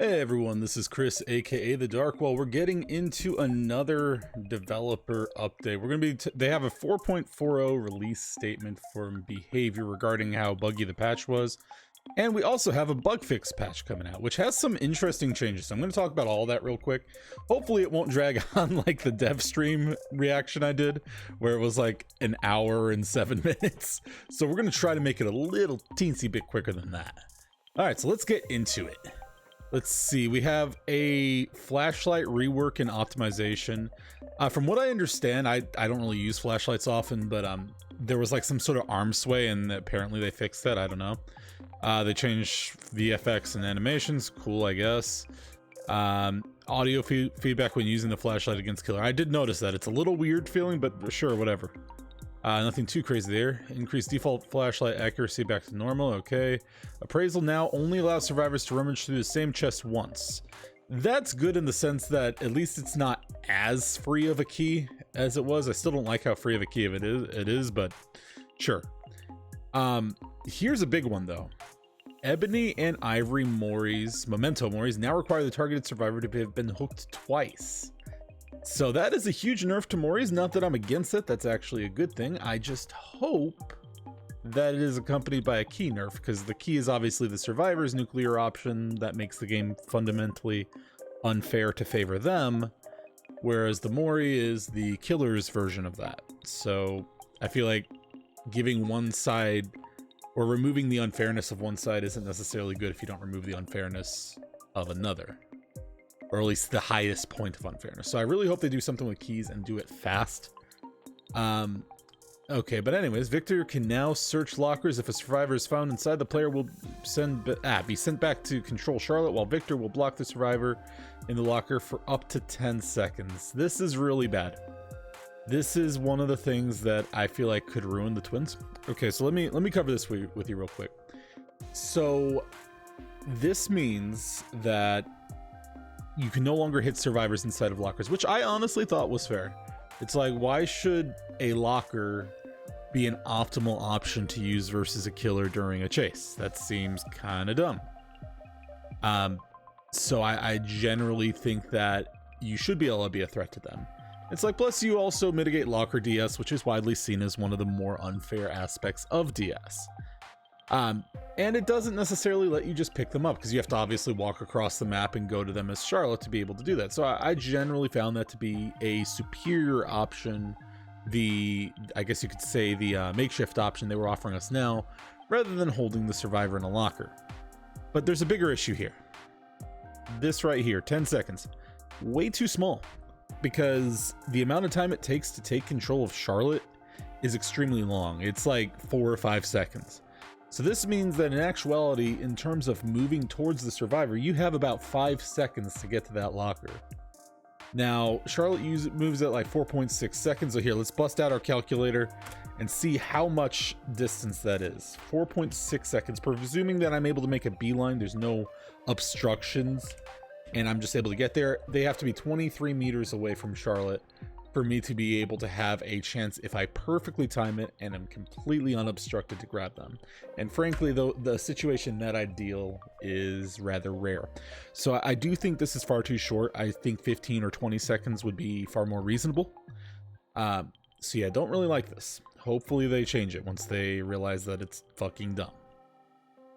Hey everyone, this is Chris, aka The Dark. Well, we're getting into another developer update. We're going to be, they have a 4.40 release statement for behavior regarding how buggy the patch was. And we also have a bug fix patch coming out, which has some interesting changes. So I'm going to talk about all that real quick. Hopefully it won't drag on like the dev stream reaction I did, where it was like an hour and 7 minutes. So we're going to try to make it a little teensy bit quicker than that. All right, so let's get into it. Let's see, we have a flashlight rework and optimization. From what I understand, I don't really use flashlights often, but there was like some sort of arm sway and apparently they fixed that, I don't know. They changed VFX and animations, cool I guess. Audio feedback when using the flashlight against killer. I did notice that, it's a little weird feeling, but sure, whatever. Nothing too crazy there. Increased default flashlight accuracy back to normal. Okay. Appraisal now only allows survivors to rummage through the same chest once. That's good in the sense that at least it's not as free of a key as it was. I still don't like how free of a key it is, but sure. Here's a big one though. Ebony and Ivory Moris, Memento Moris, now require the targeted survivor to have been hooked twice. So that is a huge nerf to Moris. Not that I'm against it, that's actually a good thing. I just hope that it is accompanied by a key nerf, because the key is obviously the survivor's nuclear option that makes the game fundamentally unfair to favor them, whereas the Mori is the killer's version of that. So I feel like giving one side or removing the unfairness of one side isn't necessarily good if you don't remove the unfairness of another. Or at least the highest point of unfairness. So I really hope they do something with keys and do it fast. Okay, but anyways, Victor can now search lockers. If a survivor is found inside, the player will be sent back to control Charlotte, while Victor will block the survivor in the locker for up to 10 seconds. This is really bad. This is one of the things that I feel like could ruin the twins. Okay, so let me cover this with you real quick. So this means that you can no longer hit survivors inside of lockers, which I honestly thought was fair. It's like, why should a locker be an optimal option to use versus a killer during a chase? That seems kind of dumb. So I generally think that you should be able to be a threat to them. It's like, plus you also mitigate locker DS, which is widely seen as one of the more unfair aspects of DS. And it doesn't necessarily let you just pick them up, because you have to obviously walk across the map and go to them as Charlotte to be able to do that. So I generally found that to be a superior option. I guess you could say the makeshift option they were offering us now, rather than holding the survivor in a locker. But there's a bigger issue here. This right here, 10 seconds, way too small, because the amount of time it takes to take control of Charlotte is extremely long. It's like 4 or 5 seconds. So this means that in actuality, in terms of moving towards the survivor, you have about 5 seconds to get to that locker. Now, Charlotte moves at like 4.6 seconds. So here, let's bust out our calculator and see how much distance that is. 4.6 seconds, presuming that I'm able to make a beeline, there's no obstructions, and I'm just able to get there. They have to be 23 meters away from Charlotte for me to be able to have a chance, if I perfectly time it and I'm completely unobstructed, to grab them. And frankly, though, the situation that I deal is rather rare. So I do think this is far too short. I think 15 or 20 seconds would be far more reasonable. So yeah, don't really like this. Hopefully they change it once they realize that it's fucking dumb.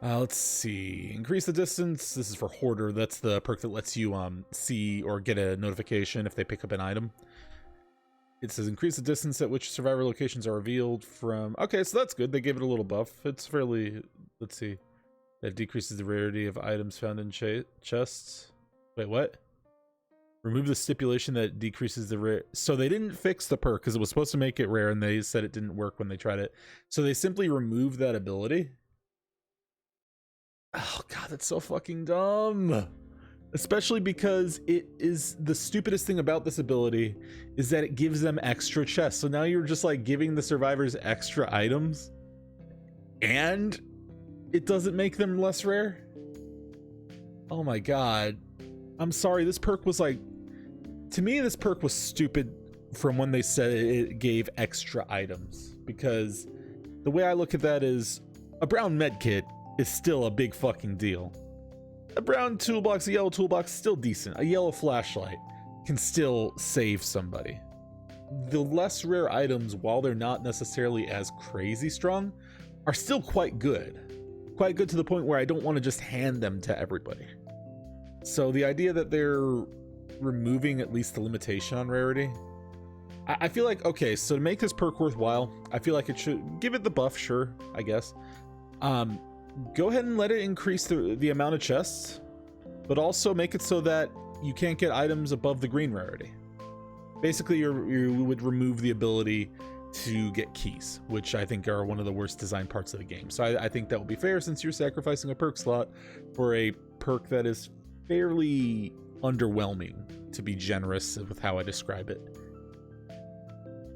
Let's see, increase the distance. This is for Hoarder. That's the perk that lets you see or get a notification if they pick up an item. It says increase the distance at which survivor locations are revealed from. Okay, so that's good. They gave it a little buff. It's fairly, let's see. That decreases the rarity of items found in chests. Wait, what? Remove the stipulation that decreases the rare. So they didn't fix the perk because it was supposed to make it rare, and they said it didn't work when they tried it. So they simply removed that ability. Oh god, that's so fucking dumb. Especially because it is, the stupidest thing about this ability is that it gives them extra chests. So now you're just like giving the survivors extra items and it doesn't make them less rare. Oh my god. I'm sorry, this perk was like, to me this perk was stupid from when they said it gave extra items, because the way I look at that is a brown med kit is still a big fucking deal. A brown toolbox, a yellow toolbox, still decent. A yellow flashlight can still save somebody. The less rare items, while they're not necessarily as crazy strong, are still quite good. Quite good to the point where I don't want to just hand them to everybody. So the idea that they're removing at least the limitation on rarity, I feel like, okay, so to make this perk worthwhile, I feel like it should give it the buff, sure, I guess. Go ahead and let it increase the amount of chests, but also make it so that you can't get items above the green rarity. Basically, you would remove the ability to get keys, which I think are one of the worst design parts of the game. So I think that would be fair, since you're sacrificing a perk slot for a perk that is fairly underwhelming, to be generous with how I describe it.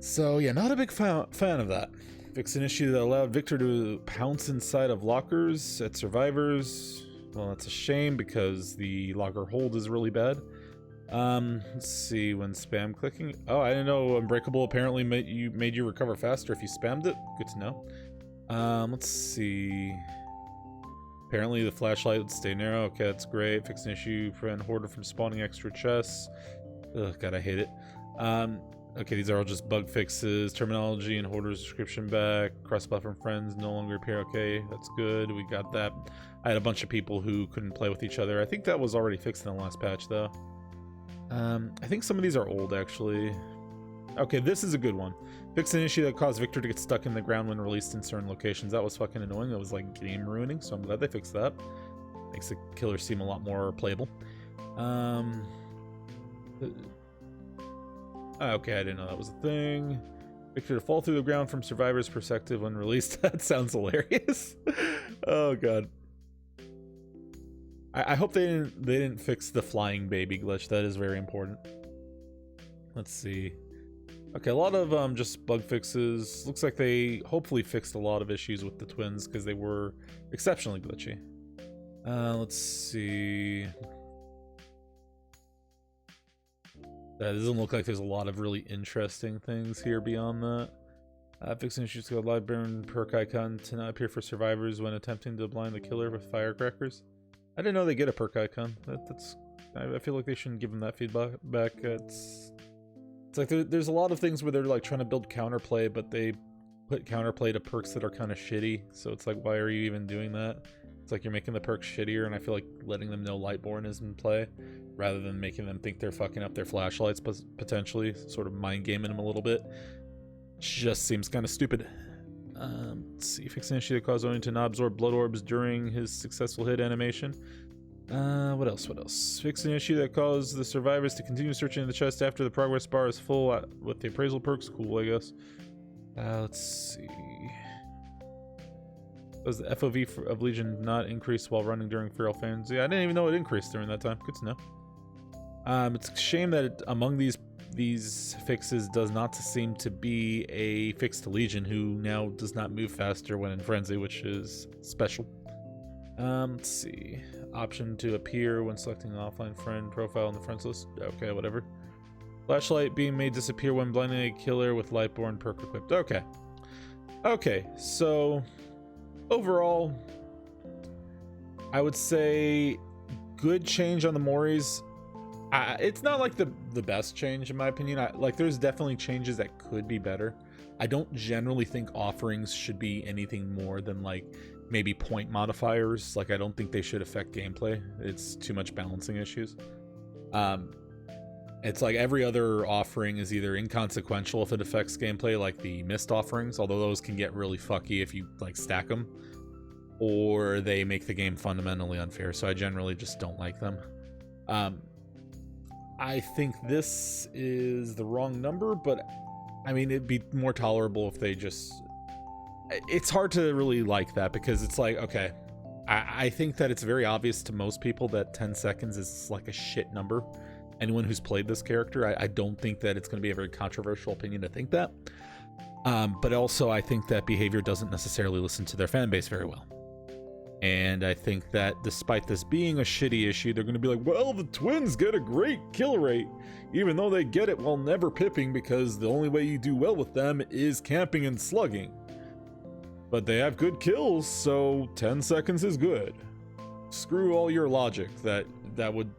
So yeah, not a big fan of that. Fix an issue that allowed Victor to pounce inside of lockers at survivors. Well, that's a shame because the locker hold is really bad. Let's see, when spam clicking. Oh, I didn't know Unbreakable apparently made you recover faster if you spammed it. Good to know. Let's see. Apparently the flashlight would stay narrow. Okay, that's great. Fix an issue, prevent Hoarder from spawning extra chests. Ugh, God, I hate it. Okay, these are all just bug fixes. Terminology and Hoarder's description back. Cross-platform friends no longer appear. Okay, that's good. We got that. I had a bunch of people who couldn't play with each other. I think that was already fixed in the last patch, though. I think some of these are old, actually. Okay, this is a good one. Fix an issue that caused Victor to get stuck in the ground when released in certain locations. That was fucking annoying. That was like game ruining, so I'm glad they fixed that. Makes the killer seem a lot more playable. Okay, I didn't know that was a thing. Victor to fall through the ground from survivor's perspective when released. That sounds hilarious. Oh god. I hope they didn't fix the flying baby glitch. That is very important. Let's see. Okay, a lot of just bug fixes. Looks like they hopefully fixed a lot of issues with the twins because they were exceptionally glitchy. Let's see. That doesn't look like there's a lot of really interesting things here beyond that. Fixing issues to a live burn perk icon to not appear for survivors when attempting to blind the killer with firecrackers. I didn't know they get a perk icon. I feel like they shouldn't give them that feedback back. It's like there's a lot of things where they're like trying to build counterplay, but they put counterplay to perks that are kind of shitty. So it's like, why are you even doing that? It's like you're making the perks shittier, and I feel like letting them know Lightborn is in play, rather than making them think they're fucking up their flashlights, potentially, sort of mind gaming them a little bit. Just seems kind of stupid. Let's see, fix an issue that caused Oni to not absorb blood orbs during his successful hit animation. What else? Fix an issue that caused the survivors to continue searching the chest after the progress bar is full with the appraisal perks. Cool, I guess. Let's see. Does the FOV of Legion not increase while running during Feral Frenzy? I didn't even know it increased during that time. Good to know. It's a shame that among these fixes does not seem to be a fix to Legion, who now does not move faster when in Frenzy, which is special. Let's see. Option to appear when selecting an offline friend profile in the friends list. Okay, whatever. Flashlight being made disappear when blinding a killer with Lightborn perk equipped. Okay, so overall, I would say good change on the Moris. It's not like the best change in my opinion. There's definitely changes that could be better. I don't generally think offerings should be anything more than like maybe point modifiers. Like I don't think they should affect gameplay. It's too much balancing issues. It's like every other offering is either inconsequential if it affects gameplay, like the mist offerings, although those can get really fucky if you like stack them, or they make the game fundamentally unfair. So I generally just don't like them. I think this is the wrong number, but I mean, it'd be more tolerable if they just... It's hard to really like that because it's like, okay, I think that it's very obvious to most people that 10 seconds is like a shit number. Anyone who's played this character, I don't think that it's going to be a very controversial opinion to think that. But also, I think that behavior doesn't necessarily listen to their fan base very well. And I think that despite this being a shitty issue, they're going to be like, well, the twins get a great kill rate, even though they get it while never pipping, because the only way you do well with them is camping and slugging. But they have good kills, so 10 seconds is good. screw all your logic that would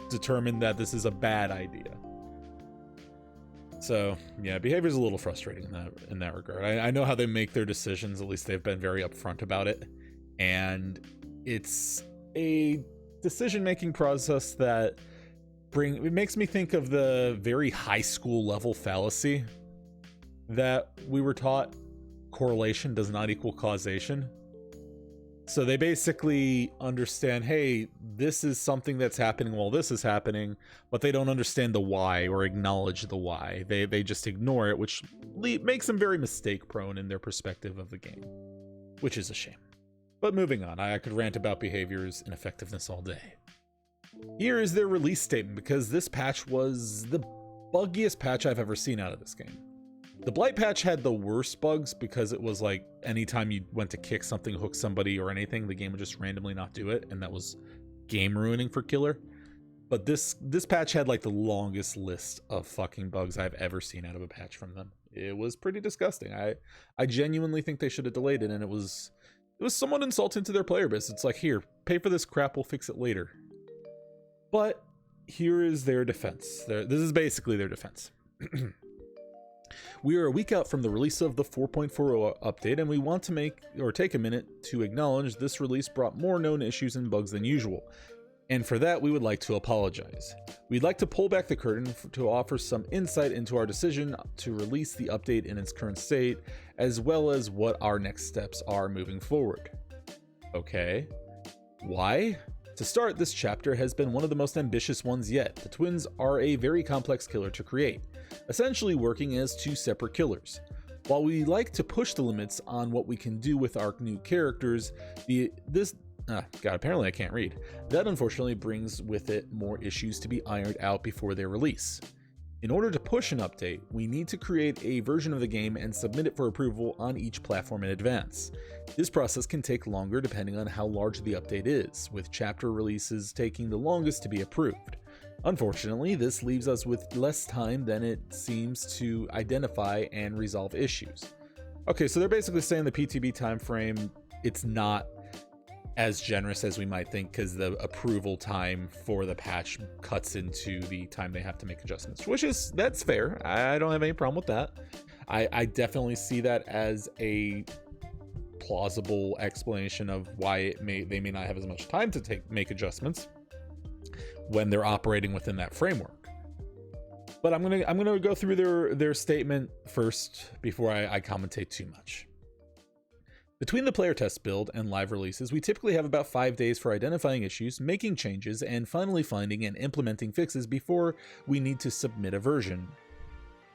determine that this is a bad idea. So yeah, behavior is a little frustrating in that regard. I know how they make their decisions. At least they've been very upfront about it, and it's a decision-making process that it makes me think of the very high school level fallacy that we were taught: correlation does not equal causation. So they basically understand, hey, this is something that's happening while this is happening, but they don't understand the why or acknowledge the why. They just ignore it, which makes them very mistake prone in their perspective of the game, which is a shame. But moving on, I could rant about behaviors and effectiveness all day. Here is their release statement, because this patch was the buggiest patch I've ever seen out of this game. The Blight patch had the worst bugs because it was like anytime you went to kick something, hook somebody or anything, the game would just randomly not do it, and that was game ruining for Killer. But this patch had like the longest list of fucking bugs I've ever seen out of a patch from them. It was pretty disgusting. I genuinely think they should have delayed it, and it was somewhat insulting to their player base. It's like, here, pay for this crap, we'll fix it later. But here is their defense. This is basically their defense. We are a week out from the release of the 4.40 update, and we want to take a minute to acknowledge this release brought more known issues and bugs than usual. And for that, we would like to apologize. We'd like to pull back the curtain to offer some insight into our decision to release the update in its current state, as well as what our next steps are moving forward. Okay. Why? To start, this chapter has been one of the most ambitious ones yet. The twins are a very complex killer to create, essentially working as two separate killers. While we like to push the limits on what we can do with our new characters, apparently I can't read. That unfortunately brings with it more issues to be ironed out before their release. In order to push an update, we need to create a version of the game and submit it for approval on each platform in advance. This process can take longer depending on how large the update is, with chapter releases taking the longest to be approved. Unfortunately, this leaves us with less time than it seems to identify and resolve issues. Okay, so they're basically saying the PTB timeframe, it's not as generous as we might think, because the approval time for the patch cuts into the time they have to make adjustments, that's fair. I don't have any problem with that. I definitely see that as a plausible explanation of why they may not have as much time to make adjustments when they're operating within that framework. But I'm gonna go through their statement first before I commentate too much. Between the player test build and live releases, we typically have about 5 days for identifying issues, making changes, and finally finding and implementing fixes before we need to submit a version.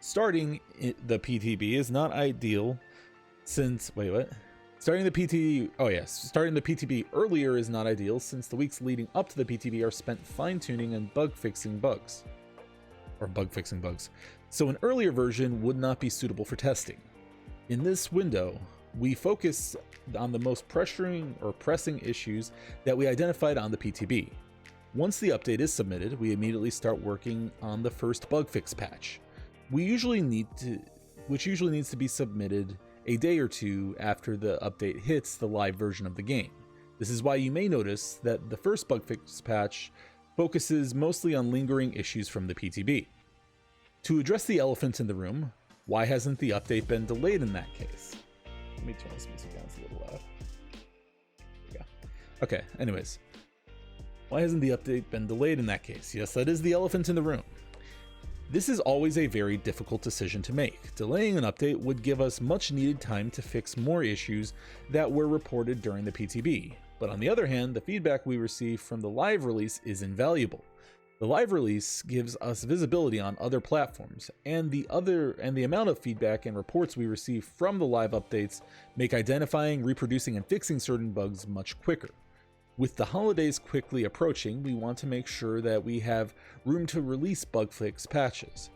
Starting the PTB is not ideal since... Starting the PTB earlier is not ideal since the weeks leading up to the PTB are spent fine-tuning and bug fixing bugs. So an earlier version would not be suitable for testing. In this window, we focus on the most pressing issues that we identified on the PTB. Once the update is submitted, we immediately start working on the first bug fix patch, which usually needs to be submitted a day or two after the update hits the live version of the game. This is why you may notice that the first bug fix patch focuses mostly on lingering issues from the PTB. To address the elephant in the room, why hasn't the update been delayed in that case? Let me turn this music down, it's a little loud. Yeah. Okay, anyways. Why hasn't the update been delayed in that case? Yes, that is the elephant in the room. This is always a very difficult decision to make. Delaying an update would give us much needed time to fix more issues that were reported during the PTB. But on the other hand, the feedback we receive from the live release is invaluable. The live release gives us visibility on other platforms, and the amount of feedback and reports we receive from the live updates make identifying, reproducing, and fixing certain bugs much quicker. With the holidays quickly approaching, we want to make sure that we have room to release bug fix patches.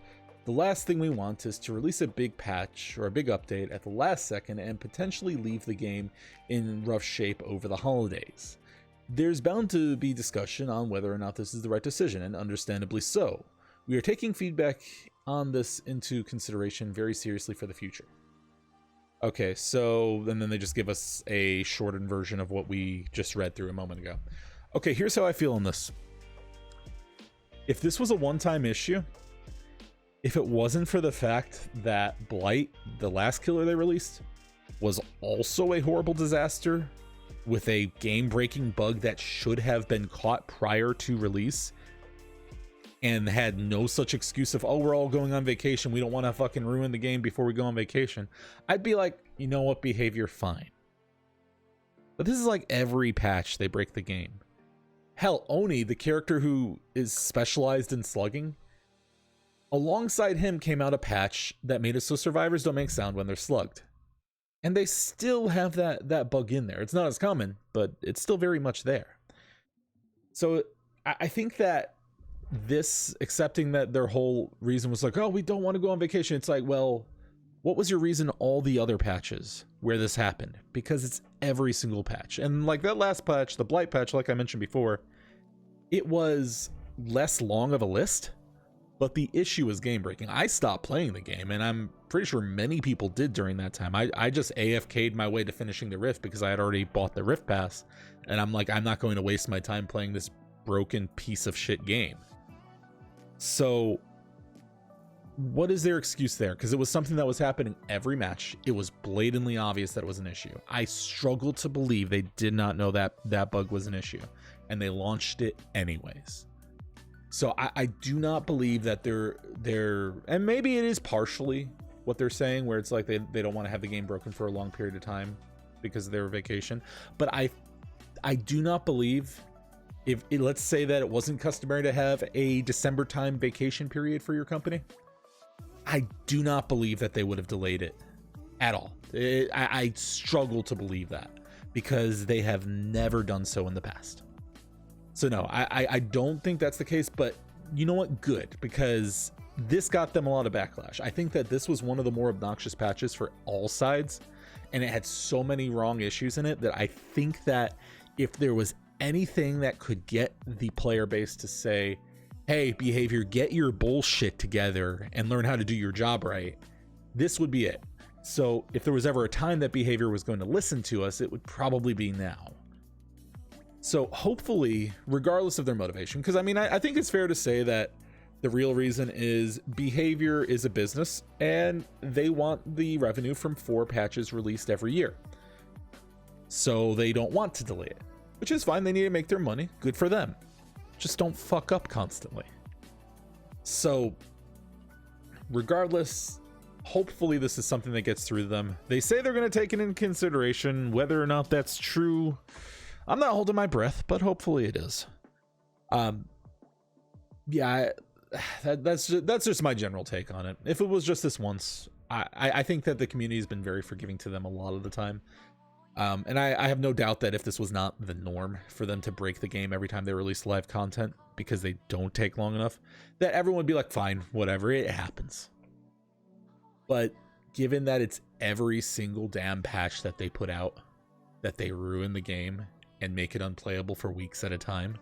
The last thing we want is to release a big patch or a big update at the last second and potentially leave the game in rough shape over the holidays. There's bound to be discussion on whether or not this is the right decision, and understandably so. We are taking feedback on this into consideration very seriously for the future. Okay, so, and then they just give us a shortened version of what we just read through a moment ago. Okay, here's how I feel on this. If this was a one-time issue, if it wasn't for the fact that Blight, the last killer they released, was also a horrible disaster with a game-breaking bug that should have been caught prior to release and had no such excuse of, oh, we're all going on vacation, we don't want to fucking ruin the game before we go on vacation, I'd be like, you know what, behavior, fine. But this is like every patch they break the game. Hell, Oni, the character who is specialized in slugging, alongside him came out a patch that made it so survivors don't make sound when they're slugged. And they still have that bug in there. It's not as common, but it's still very much there. So I think that this, accepting that their whole reason was like, oh, we don't want to go on vacation. It's like, well, what was your reason all the other patches where this happened? Because it's every single patch. And like that last patch, the Blight patch, like I mentioned before, it was less long of a list, but the issue was game breaking. I stopped playing the game, and I'm pretty sure many people did during that time. I just AFK'd my way to finishing the Rift because I had already bought the Rift Pass, and I'm like, I'm not going to waste my time playing this broken piece of shit game. So what is their excuse there? Because it was something that was happening every match. It was blatantly obvious that it was an issue. I struggle to believe they did not know that that bug was an issue, and they launched it anyways. So I do not believe that they're, and maybe it is partially what they're saying, where it's like they don't want to have the game broken for a long period of time because of their vacation. But I do not believe, if let's say that it wasn't customary to have a December time vacation period for your company, I do not believe that they would have delayed it at all. I struggle to believe that, because they have never done so in the past. So no, I don't think that's the case, but you know what? Good, because this got them a lot of backlash. I think that this was one of the more obnoxious patches for all sides, and it had so many wrong issues in it that I think that if there was anything that could get the player base to say, hey, behavior, get your bullshit together and learn how to do your job right, this would be it. So if there was ever a time that behavior was going to listen to us, it would probably be now. So hopefully, regardless of their motivation, because I mean, I think it's fair to say that the real reason is behavior is a business and they want the revenue from 4 patches released every year. So they don't want to delay it, which is fine. They need to make their money. Good for them. Just don't fuck up constantly. So regardless, hopefully this is something that gets through to them. They say they're going to take it into consideration. Whether or not that's true, I'm not holding my breath, but hopefully it is. Yeah, that's just my general take on it. If it was just this once, I think that the community has been very forgiving to them a lot of the time. And I have no doubt that if this was not the norm for them to break the game every time they release live content, because they don't take long enough, that everyone would be like, fine, whatever, it happens. But given that it's every single damn patch that they put out, that they ruin the game and make it unplayable for weeks at a time,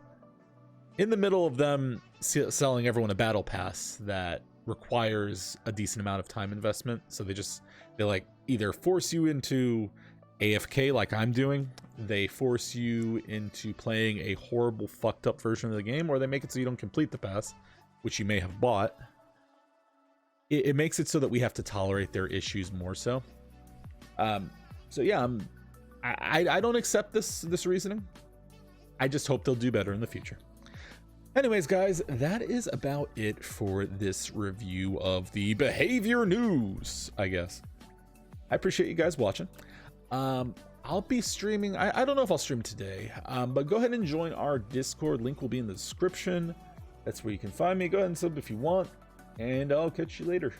in the middle of them selling everyone a battle pass that requires a decent amount of time investment, so they like either force you into AFK like I'm doing, they force you into playing a horrible fucked up version of the game, or they make it so you don't complete the pass, which you may have bought. It makes it so that we have to tolerate their issues more so. So yeah, I don't accept this reasoning. I just hope they'll do better in the future. Anyways, guys, that is about it for this review of the behavior news, I guess. I appreciate you guys watching. I'll be streaming. I don't know if I'll stream today, but go ahead and join our Discord. Link will be in the description. That's where you can find me. Go ahead and sub if you want, and I'll catch you later.